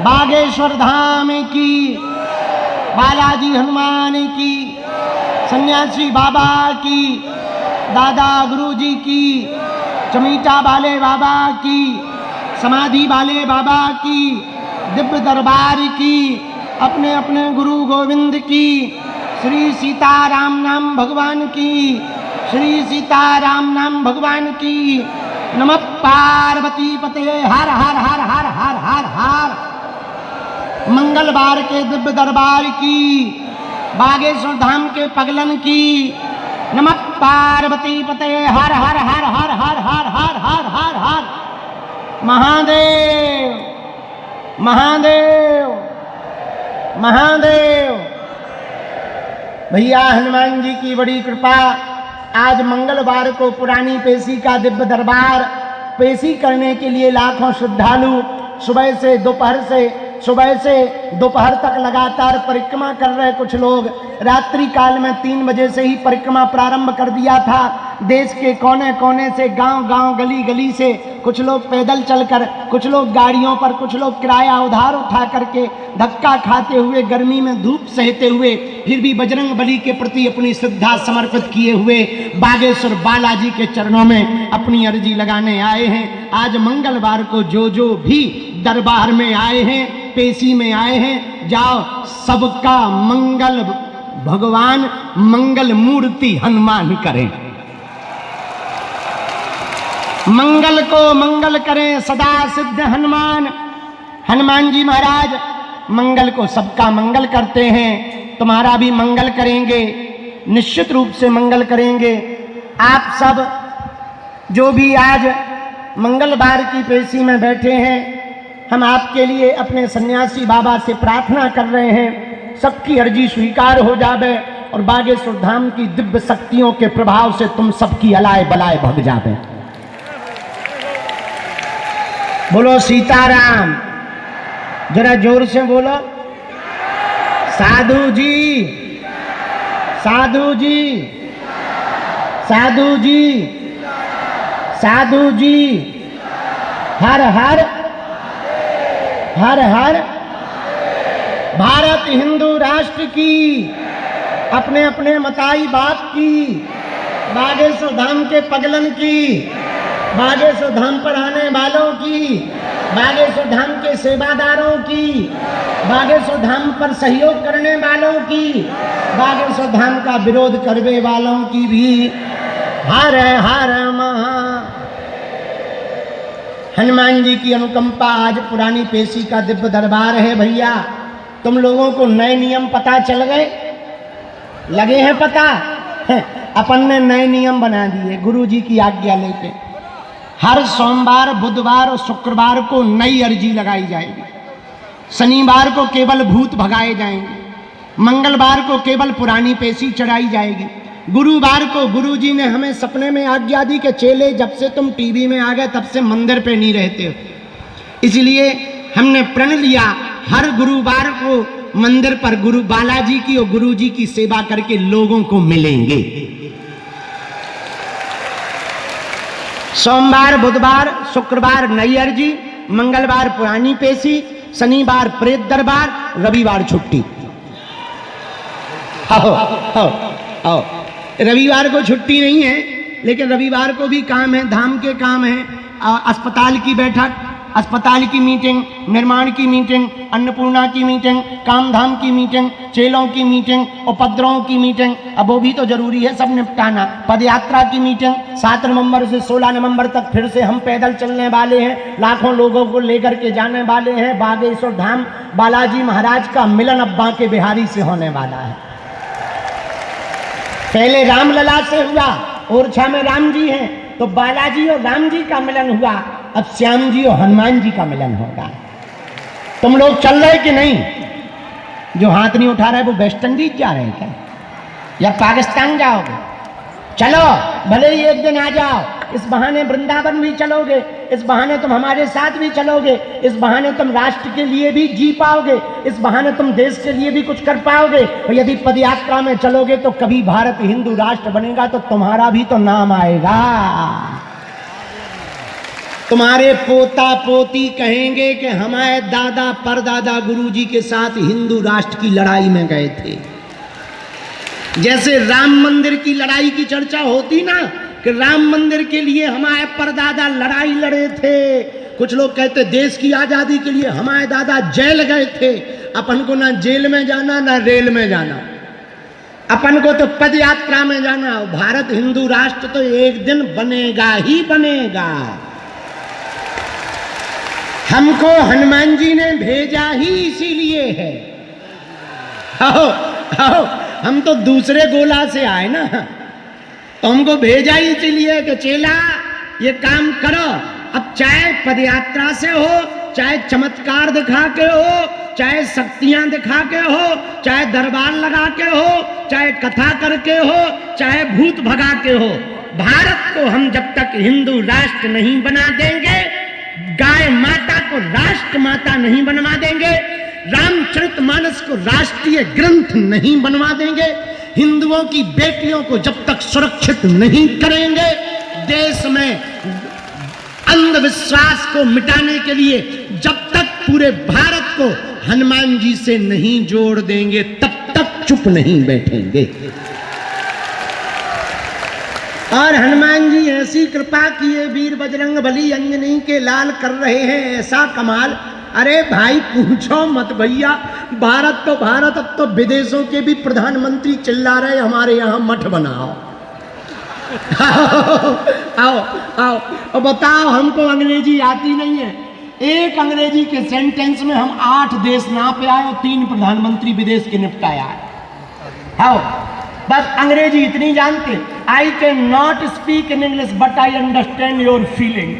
बागेश्वर धाम की, बालाजी हनुमान की, सन्यासी बाबा की, दादा गुरुजी की, चमीटा वाले बाबा की, समाधि वाले बाबा की, दिव्य दरबार की, अपने अपने गुरु गोविंद की, श्री सीताराम नाम भगवान की, श्री सीताराम नाम भगवान की। नमः पार्वती पते हर हर हर हर हर हर हर। मंगलवार के दिव्य दरबार की, बागेश्वर धाम के पगलन की। नमः पार्वती पते हर हर हर हर हर हर हर हर हर हर। महादेव महादेव महादेव। भैया हनुमान जी की बड़ी कृपा, आज मंगलवार को पुरानी पेशी का दिव्य दरबार पेशी करने के लिए लाखों श्रद्धालु सुबह से दोपहर तक लगातार परिक्रमा कर रहे। कुछ लोग रात्रि काल में 3 बजे से ही परिक्रमा प्रारंभ कर दिया था। देश के कोने कोने से, गांव-गांव, गली-गली से कुछ लोग पैदल चलकर, कुछ लोग गाड़ियों पर, कुछ लोग किराया उधार उठा करके, धक्का खाते हुए, गर्मी में धूप सहते हुए, फिर भी बजरंग बली के प्रति अपनी श्रद्धा समर्पित किए हुए बागेश्वर बालाजी के चरणों में अपनी अर्जी लगाने आए हैं। आज मंगलवार को जो भी दरबार में आए हैं, पेशी में आए हैं, जाओ सबका मंगल भगवान मंगल मूर्ति हनुमान करें। मंगल को मंगल करें सदा सिद्ध हनुमान। हनुमान जी महाराज मंगल को सबका मंगल करते हैं। तुम्हारा भी मंगल करेंगे, निश्चित रूप से मंगल करेंगे। आप सब जो भी आज मंगलवार की पेशी में बैठे हैं, हम आपके लिए अपने सन्यासी बाबा से प्रार्थना कर रहे हैं, सबकी अर्जी स्वीकार हो जावे और बागेश्वर धाम की दिव्य शक्तियों के प्रभाव से तुम सबकी अलाए बलाए भग जावे। बोलो सीताराम, जरा जोर से बोलो। साधु जी, साधु जी, साधु जी, साधु जी, हर हर हर हर। भारत हिंदू राष्ट्र की, अपने अपने मताई बाप की, बागेश्वर धाम के पगलन की, बागेश्वर धाम पर आने वालों की, बागेश्वर धाम के सेवादारों की, बागेश्वर धाम पर सहयोग करने वालों की, बागेश्वर धाम का विरोध करने वालों की भी हर हर महा। हनुमान जी की अनुकंपा। आज पुरानी पेशी का दिव्य दरबार है। भैया तुम लोगों को नए नियम पता चल गए, लगे हैं पता है? अपन ने नए नियम बना दिए गुरु जी की आज्ञा लेके। हर सोमवार, बुधवार और शुक्रवार को नई अर्जी लगाई जाएगी। शनिवार को केवल भूत भगाए जाएंगे। मंगलवार को केवल पुरानी पेशी चढ़ाई जाएगी। गुरुवार को गुरुजी ने हमें सपने में आज्ञा दी कि चेले जब से तुम टीवी में आ गए तब से मंदिर पे नहीं रहते हो, इसलिए हमने प्रण लिया हर गुरुवार को मंदिर पर गुरु बालाजी की और गुरुजी की सेवा करके लोगों को मिलेंगे। सोमवार, बुधवार, शुक्रवार नई अर्जी, मंगलवार पुरानी पेशी, शनिवार प्रेत दरबार, रविवार छुट्टी। आओ आओ आओ। रविवार को छुट्टी नहीं है, लेकिन रविवार को भी काम है, धाम के काम है। अस्पताल की बैठक, अस्पताल की मीटिंग, निर्माण की मीटिंग, अन्नपूर्णा की मीटिंग, कामधाम की मीटिंग, चेलों की मीटिंग, उपद्रवों की मीटिंग, अब वो भी तो जरूरी है सब निपटाना। पदयात्रा की मीटिंग 7 नवंबर से 16 नवंबर तक फिर से हम पैदल चलने वाले हैं, लाखों लोगों को लेकर के जाने वाले हैं। बागेश्वर धाम बालाजी महाराज का मिलन अब बांके बिहारी से होने वाला है। पहले रामलला से हुआ, ओरछा में राम जी हैं, तो बालाजी और राम जी का मिलन हुआ। अब श्याम जी और हनुमान जी का मिलन होगा। तुम लोग चल रहे कि नहीं? जो हाथ नहीं उठा रहे वो वेस्ट इंडीज जा रहे हैं क्या, या पाकिस्तान जाओगे? चलो, भले ही एक दिन आ जाओ, इस बहाने वृंदावन भी चलोगे, इस बहाने तुम हमारे साथ भी चलोगे, इस बहाने तुम राष्ट्र के लिए भी जी पाओगे, इस बहाने तुम देश के लिए भी कुछ कर पाओगे। और यदि पदयात्रा में चलोगे तो कभी भारत हिंदू राष्ट्र बनेगा तो तुम्हारा भी तो नाम आएगा। तुम्हारे पोता पोती कहेंगे कि हमारे दादा परदादा गुरुजी के साथ हिंदू राष्ट्र की लड़ाई में गए थे। जैसे राम मंदिर की लड़ाई की चर्चा होती ना कि राम मंदिर के लिए हमारे परदादा लड़ाई लड़े थे। कुछ लोग कहते देश की आजादी के लिए हमारे दादा जेल गए थे। अपन को ना जेल में जाना ना रेल में जाना, अपन को तो पद यात्रा में जाना। भारत हिंदू राष्ट्र तो एक दिन बनेगा ही बनेगा। हमको हनुमान जी ने भेजा ही इसीलिए है। आओ आओ, हम तो दूसरे गोला से आए ना, तो हमको भेजा ही इसीलिए कि चेला ये काम करो। अब चाहे पदयात्रा से हो, चाहे चमत्कार दिखा के हो, चाहे शक्तियां दिखा के हो, चाहे दरबार लगा के हो, चाहे कथा करके हो, चाहे भूत भगा के हो, भारत को हम जब तक हिंदू राष्ट्र नहीं बना देंगे, गाय माता को राष्ट्र माता नहीं बनवा देंगे, रामचरितमानस को राष्ट्रीय ग्रंथ नहीं बनवा देंगे, हिंदुओं की बेटियों को जब तक सुरक्षित नहीं करेंगे, देश में अंधविश्वास को मिटाने के लिए जब तक पूरे भारत को हनुमान जी से नहीं जोड़ देंगे, तब तक चुप नहीं बैठेंगे। और हनुमान जी ऐसी कृपा किए वीर बजरंग बली अंजनी के लाल कर रहे हैं ऐसा कमाल। अरे भाई पूछो मत भैया, भारत तो भारत, अब तो विदेशों के भी प्रधानमंत्री चिल्ला रहे हमारे यहाँ मठ बनाओ। आओ आओ और बताओ, हमको अंग्रेजी आती नहीं है। एक अंग्रेजी के सेंटेंस में हम 8 देश नाप आए और 3 प्रधानमंत्री विदेश के निपटाया है। आओ बस अंग्रेजी इतनी जानते, I can not speak in English but I understand your feeling.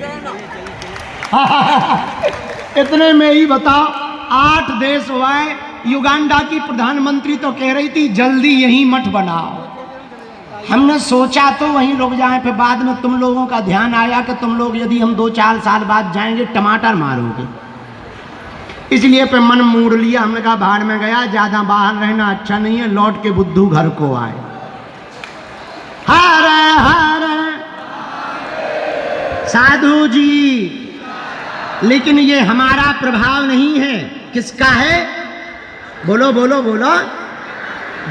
इतने में ही बताओ 8 देश हुआ है। युगांडा की प्रधानमंत्री तो कह रही थी जल्दी यही मठ बनाओ। हमने सोचा तो वहीं रुक जाए, फिर बाद में तुम लोगों का ध्यान आया कि तुम लोग यदि हम 2-4 साल बाद जाएंगे टमाटर मारोगे, इसलिए फिर मन मोड़ लिया। हमने कहा बाहर में गया, ज्यादा बाहर रहना अच्छा नहीं है, लौट के बुद्धू घर को आए। हरे हरे साधु जी, लेकिन ये हमारा प्रभाव नहीं है। किसका है? बोलो बोलो बोलो।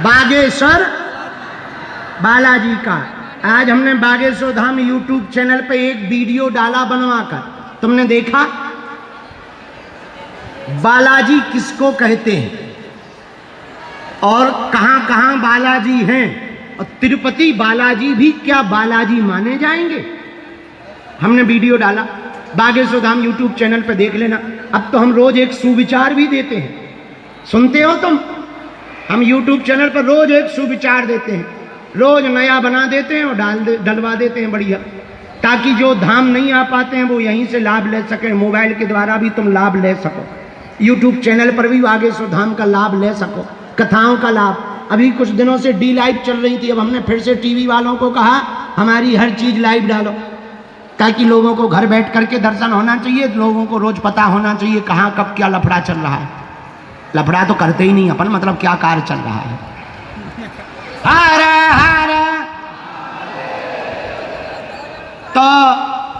बागेश्वर बालाजी का। आज हमने बागेश्वर धाम यूट्यूब चैनल पे एक वीडियो डाला बनवाकर, तुमने देखा? बालाजी किसको कहते हैं और कहां कहां बालाजी हैं, और तिरुपति बालाजी भी क्या बालाजी माने जाएंगे? हमने वीडियो डाला, बागेश्वर धाम यूट्यूब चैनल पे देख लेना। अब तो हम रोज एक सुविचार भी देते हैं, सुनते हो तुम? हम यूट्यूब चैनल पर रोज एक सुविचार देते हैं, रोज नया बना देते हैं और डलवा देते हैं बढ़िया, ताकि जो धाम नहीं आ पाते हैं वो यहीं से लाभ ले सकें। मोबाइल के द्वारा भी तुम लाभ ले सको, यूट्यूब चैनल पर भी बागेश्वर धाम का लाभ ले सको, कथाओं का लाभ। अभी कुछ दिनों से डी लाइव चल रही थी, अब हमने फिर से टीवी वालों को कहा हमारी हर चीज लाइव डालो, ताकि लोगों को घर बैठ करके दर्शन होना चाहिए, लोगों को रोज पता होना चाहिए कहाँ कब क्या लफड़ा चल रहा है। लफड़ा तो करते ही नहीं अपन, मतलब क्या कार्य चल रहा है। हरे हरे। तो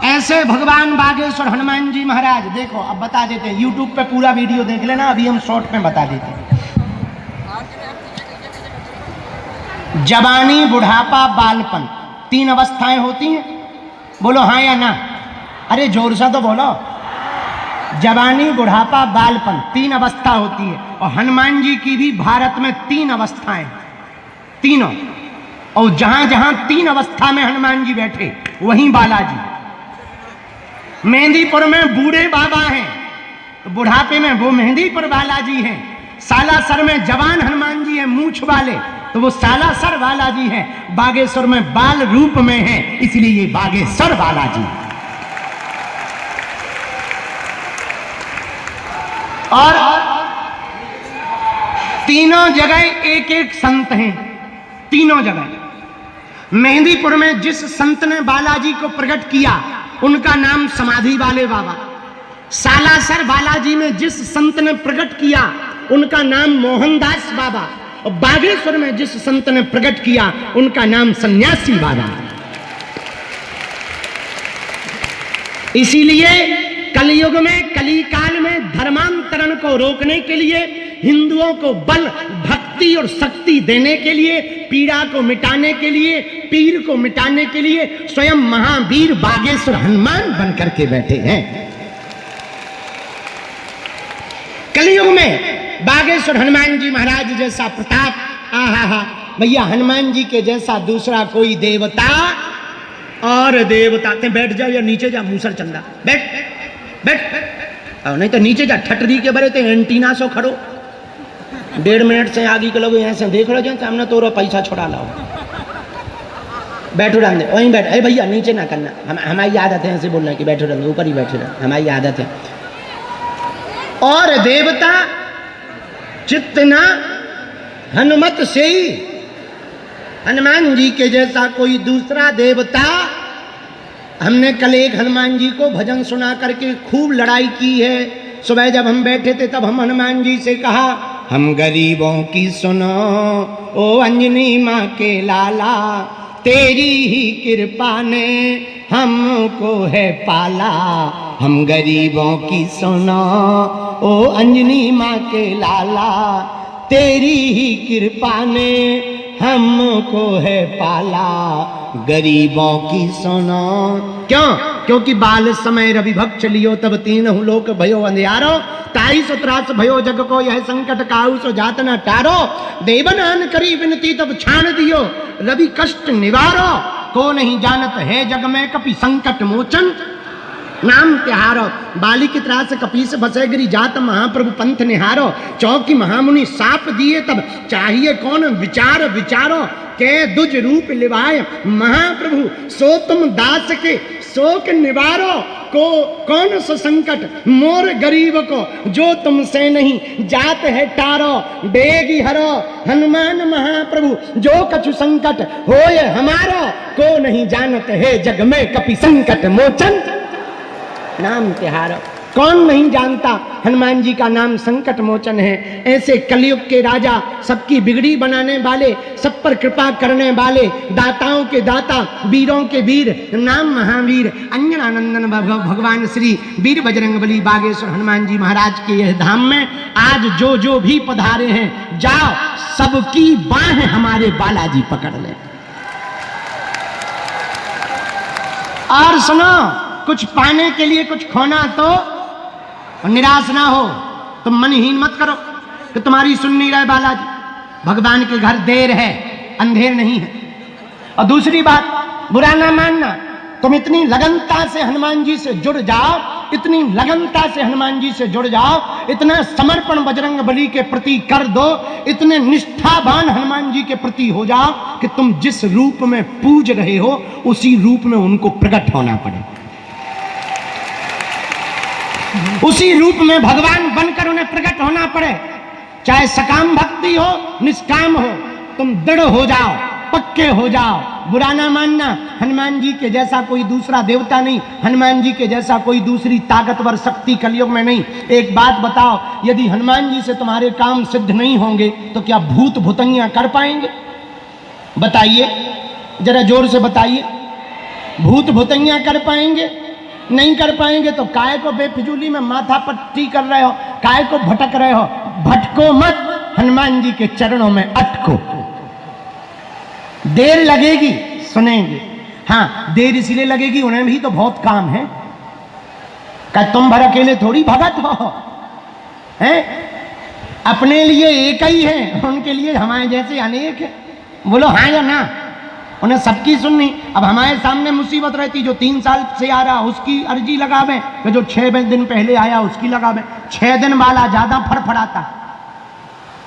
ऐसे भगवान बागेश्वर हनुमान जी महाराज, देखो अब बता देते हैं, यूट्यूब पे पूरा वीडियो देख लेना, अभी हम शॉर्ट में बता देते हैं। जवानी, बुढ़ापा, बालपन, 3 अवस्थाएं होती हैं। बोलो हाँ या ना? अरे जोर से तो बोलो। जवानी, बुढ़ापा, बालपन, 3 अवस्था होती है। और हनुमान जी की भी भारत में 3 अवस्थाएं, तीनों। और जहां जहां 3 अवस्था में हनुमान जी बैठे वहीं बालाजी। मेहंदीपुर में बूढ़े बाबा हैं, तो बुढ़ापे में वो मेहंदीपुर बालाजी हैं। सालासर में जवान हनुमान जी हैं मूंछ वाले, तो वो सालासर बालाजी हैं। बागेश्वर में बाल रूप में है, इसलिए ये बागेश्वर बालाजी। और तीनों जगह एक एक संत हैं, तीनों जगह। मेहंदीपुर में जिस संत ने बालाजी को प्रकट किया उनका नाम समाधि वाले बाबा। सालासर बालाजी में जिस संत ने प्रकट किया उनका नाम मोहनदास बाबा। और बागेश्वर में जिस संत ने प्रकट किया उनका नाम सन्यासी बाबा। इसीलिए कलयुग में, कली काल में धर्मांतरण को रोकने के लिए, हिंदुओं को बल, भक्ति और शक्ति देने के लिए, पीड़ा को मिटाने के लिए, पीर को मिटाने के लिए स्वयं महावीर बागेश्वर हनुमान बनकर के बैठे हैं। कलयुग में बागेश्वर हनुमान जी महाराज जैसा प्रताप, आहा भैया, हनुमान जी के जैसा दूसरा कोई देवता और देवता। बैठ जाओ या नीचे जा, मूसर चंदा बैठ बैठ, और नहीं तो नीचे जा, ठटरी के बरे थे एंटीना सो खड़ो। 1.5 मिनट से आगे के लोग यहाँ से देख लो, जन सामने तो पैसा छोड़ा लाओ। बैठो रहने दे, वहीं बैठ। अरे भैया नीचे ना करना, हमारी आदत है ऐसे बोलना कि बैठो रहने, ऊपर ही बैठे रहे, हमारी आदत है। और देवता चित्तना हनुमत से ही, हनुमान जी के जैसा कोई दूसरा देवता। हमने कल एक हनुमान जी को भजन सुना करके खूब लड़ाई की है। सुबह जब हम बैठे थे तब हम हनुमान जी से कहा, हम गरीबों की सुनो ओ अंजनी माँ के लाला, तेरी ही कृपा ने हमको है पाला। हम गरीबों की सुनो ओ अंजनी माँ के लाला, तेरी ही कृपा ने हमको है पाला। गरीबों की सुनो, क्यों? क्योंकि बाल समय रवि भक्त चलियो, तब 3 लोक भयो अंधियारो, 23 त्रास भयो जग को, यह संकट काहू सो जात न टारो। देवनान करी विनती तब छान दियो, रवि कष्ट निवारो। को नहीं जानत है जग में कपि संकट मोचन, नाम त्योहारो। बाली की त्रास कपीस बसे गिरी जात, महाप्रभु पंथ निहारो। चौकी महामुनि साप दिए तब चाहिए कौन विचार विचारो। के दुज रूप लिवाए महाप्रभु, सो तुम दास के शोक निवारो। को कौन सा संकट मोर गरीब को, जो तुमसे नहीं जात है टारो। बेगी हरो हनुमान महाप्रभु, जो कछु संकट होय हमारो। को नहीं जानत है जग में कपि संकट मोचन, नाम तिहारो। कौन नहीं जानता हनुमान जी का नाम संकट मोचन है। ऐसे कलयुग के राजा, सबकी बिगड़ी बनाने वाले, सब पर कृपा करने वाले, दाताओं के दाता, वीरों के वीर, नाम महावीर अंजनानंदन भगवान श्री वीर बजरंगबली बागेश्वर हनुमान जी महाराज के यह धाम में आज जो जो भी पधारे हैं, जाओ सबकी बाहें हमारे बालाजी पकड़ ले। और सुनो, कुछ पाने के लिए कुछ खोना तो निराश ना हो। तुम मनहीन मत करो कि तुम्हारी सुन नहीं रहे बालाजी। भगवान के घर देर है, अंधेर नहीं है। और दूसरी बात, बुरा ना मानना, तुम इतनी लगनता से हनुमान जी से जुड़ जाओ, इतनी लगनता से हनुमान जी से जुड़ जाओ, इतना समर्पण बजरंगबली के प्रति कर दो, इतने निष्ठावान हनुमान जी के प्रति हो जाओ कि तुम जिस रूप में पूज रहे हो उसी रूप में उनको प्रकट होना पड़े, उसी रूप में भगवान बनकर उन्हें प्रकट होना पड़े। चाहे सकाम भक्ति हो, निष्काम हो, तुम दृढ़ हो जाओ, पक्के हो जाओ। बुरा ना मानना, हनुमान जी के जैसा कोई दूसरा देवता नहीं, हनुमान जी के जैसा कोई दूसरी ताकतवर शक्ति कलयुग में नहीं। एक बात बताओ, यदि हनुमान जी से तुम्हारे काम सिद्ध नहीं होंगे तो क्या भूत भुतंगियां कर पाएंगे? बताइए, जरा जोर से बताइए। भूत भुतंगियां कर पाएंगे? नहीं कर पाएंगे। तो काय को बेफिजूली में माथा पट्टी कर रहे हो, काय को भटक रहे हो? भटको मत, हनुमान जी के चरणों में अटको। देर लगेगी, सुनेंगे। हाँ, देर इसलिए लगेगी, उन्हें भी तो बहुत काम है। क्या तुम भर अकेले थोड़ी भगत हो? हैं? अपने लिए एक ही है, उनके लिए हमारे जैसे अनेक है। बोलो हाँ या ना? उन्हें सबकी सुननी। अब हमारे सामने मुसीबत रहती, जो 3 साल से आ रहा उसकी अर्जी लगावे, जो 6 दिन पहले आया उसकी लगावे। 6 दिन वाला ज्यादा फड़फड़ाता,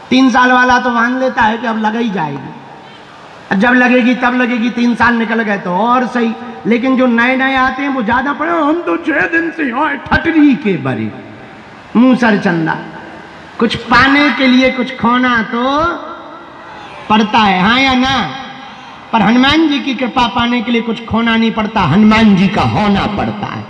3 साल वाला तो मान लेता है कि अब लग ही जाएगी, जब लगेगी तब लगेगी। 3 साल निकल गए तो और सही, लेकिन जो नए नए आते हैं वो ज्यादा पड़े। हम तो 6 दिन से आए, ठटरी के बरे, मूसर चंदा। कुछ पाने के लिए कुछ खोना तो पड़ता है, हाँ या ना? पर हनुमान जी की कृपा पाने के लिए कुछ खोना नहीं पड़ता, हनुमान जी का होना पड़ता है।